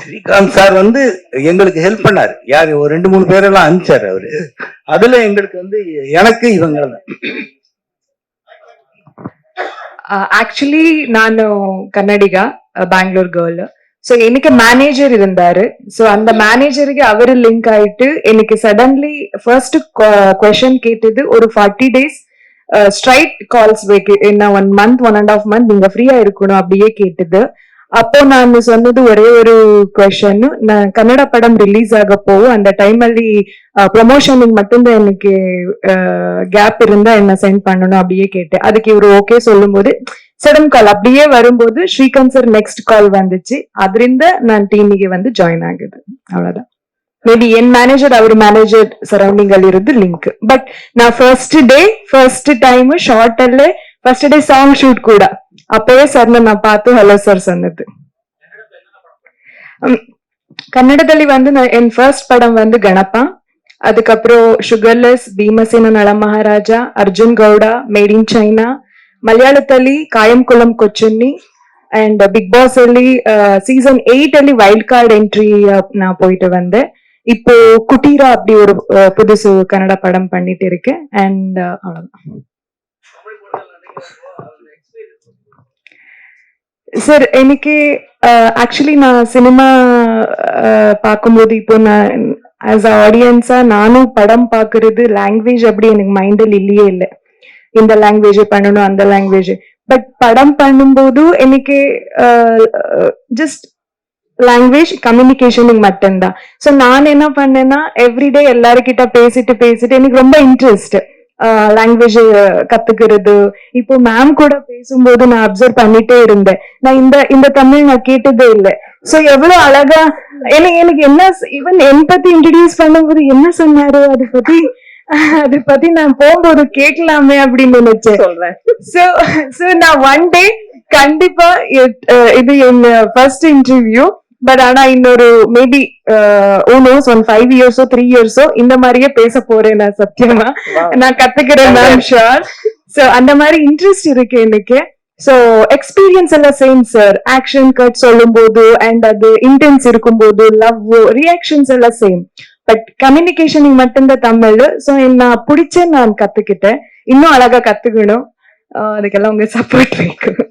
Srikanth sir வந்து எங்களுக்கு help பண்ணாரு. யாரு ஒரு 2-3 பேரெல்லாம் அனுப்பிச்சாரு அவரு. அதுல எங்களுக்கு வந்து எனக்கு இவங்க தான். ஆக்சுவலி நான் கன்னடிகா, பெங்களூர் கேர்ள். ஸோ எனக்கு மேனேஜர் இருந்தாரு. ஸோ அந்த மேனேஜருக்கு அவரு லிங்க் ஆயிட்டு எனக்கு சடன்லி ஃபர்ஸ்ட் கொஸ்டின் கேட்டது ஒரு 40 days ஸ்ட்ரைட் கால்ஸ் என்ன 1 month 1.5 month நீங்க ஃப்ரீயா இருக்கணும் அப்படியே கேட்டது. அப்போ நான் சொன்னது ஒரே ஒரு கொஸ்டின், நான் கன்னட படம் ரிலீஸ் ஆக போகும் அந்த டைம் ಅಲ್ಲಿ ப்ரொமோஷனுக்கு மட்டும்தான் எனக்கு கேப் இருந்தா என்ன சென்ட் பண்ணணும் அப்படியே கேட்டேன். அதுக்கு இவரு ஓகே சொல்லும் போது சடன் கால் அப்படியே வரும்போது ஸ்ரீகாந்த் சார் நெக்ஸ்ட் கால் வந்துச்சு. அதರಿಂದ நான் டீமிಗೆ வந்து ஜாயின் ஆகுது. அவ்வளவுதான். மேபி என் மேனேஜர் அவர் மேனேஜர் சரௌண்டிங் ಅಲ್ಲಿ ಇರೋದು ಲಿಂಕ್. ಬಟ್ ನಾ first day first time short ಅಲ್ಲೇ ಫಸ್ಟ್ ಡೇ ಸಾಂಗ್ ಶೂಟ್ ಕೂಡ அப்பவே சார் நான் பார்த்து ஹலோ சார் சொன்னது. கன்னடದಲ್ಲಿ வந்து என் ஃபர்ஸ்ட் படம் வந்து கணப்பா, அதுக்கப்புறம் sugarless, Bhimasena Nala Maharaja, Arjun Gowda, made in China, ಮಲಯಾಳದಲ್ಲಿ Kayamkulam Kochunni and Big Boss ಅಲ್ಲಿ சீசன் 8 ಅಲ್ಲಿ வைல்ட் கார்டு என்ட்ரி நான் போயிட்டு வந்தேன். இப்போ குட்டீரா அப்படி ஒரு புதுசு கன்னட படம் பண்ணிட்டு இருக்கேன். அண்ட் அவ்வளவுதான் சார். எனக்கு ஆக்சுவலி நான் சினிமா பார்க்கும்போது இப்போ நான் ஆஸ் அ ஆடியன்ஸா நானும் படம் பாக்குறது லாங்குவேஜ் அப்படி எனக்கு மைண்டில் இல்லையே இல்லை. இந்த லாங்குவேஜ் பண்ணணும் அந்த லாங்குவேஜ். பட் படம் பண்ணும்போது எனக்கு ஜஸ்ட் லாங்குவேஜ் கம்யூனிகேஷனுக்கு மட்டும்தான். ஸோ நான் என்ன பண்ணேன்னா எவ்ரிடே எல்லாருக்கிட்ட பேசிட்டு எனக்கு ரொம்ப இன்ட்ரெஸ்ட் லாங்குவேஜ் கத்துக்கிறது. இப்போ மேம் கூட பேசும்போது நான் அப்சர்வ் பண்ணிட்டே இருந்தேன். நான் இந்த தமிழ் நான் கேட்டதே இல்லை. சோ எவ்வளவு அழகா எனக்கு என்ன ஈவன் என் பத்தி இன்ட்ரடியூஸ் பண்ணும்போது என்ன சொன்னாரு அதை பத்தி நான் போகும்போது கேட்கலாமே அப்படின்னு நினைச்சேன். சொல்றேன். சோ நான் ஒன் டே கண்டிப்பா இது என் ஃபர்ஸ்ட் இன்டர்வியூ. பட் ஆனா இன்னொரு மேபி ஒன் 5 years 3 years இந்த மாதிரியே பேச போறேன் நான். சத்தியமா நான் கத்துக்கிறேன் மேம், ஷுர். சோ அந்த மாதிரி இன்ட்ரெஸ்ட் இருக்கு எனக்கு. சோ எக்ஸ்பீரியன்ஸ் எல்லாம் சேம் சார். ஆக்ஷன் கட் சொல்லும் போது அண்ட் அது இன்டென்ஸ் இருக்கும் போது லவ் ரியாக்ஷன்ஸ் எல்லாம் சேம். பட் கம்யூனிகேஷன் மட்டும்தான் தமிழ். சோ நான் பிடிச்ச நான் கத்துக்கிட்டேன். இன்னும் அழகா கத்துக்கணும். அதுக்கெல்லாம் உங்க சப்போர்ட் வைக்கணும்.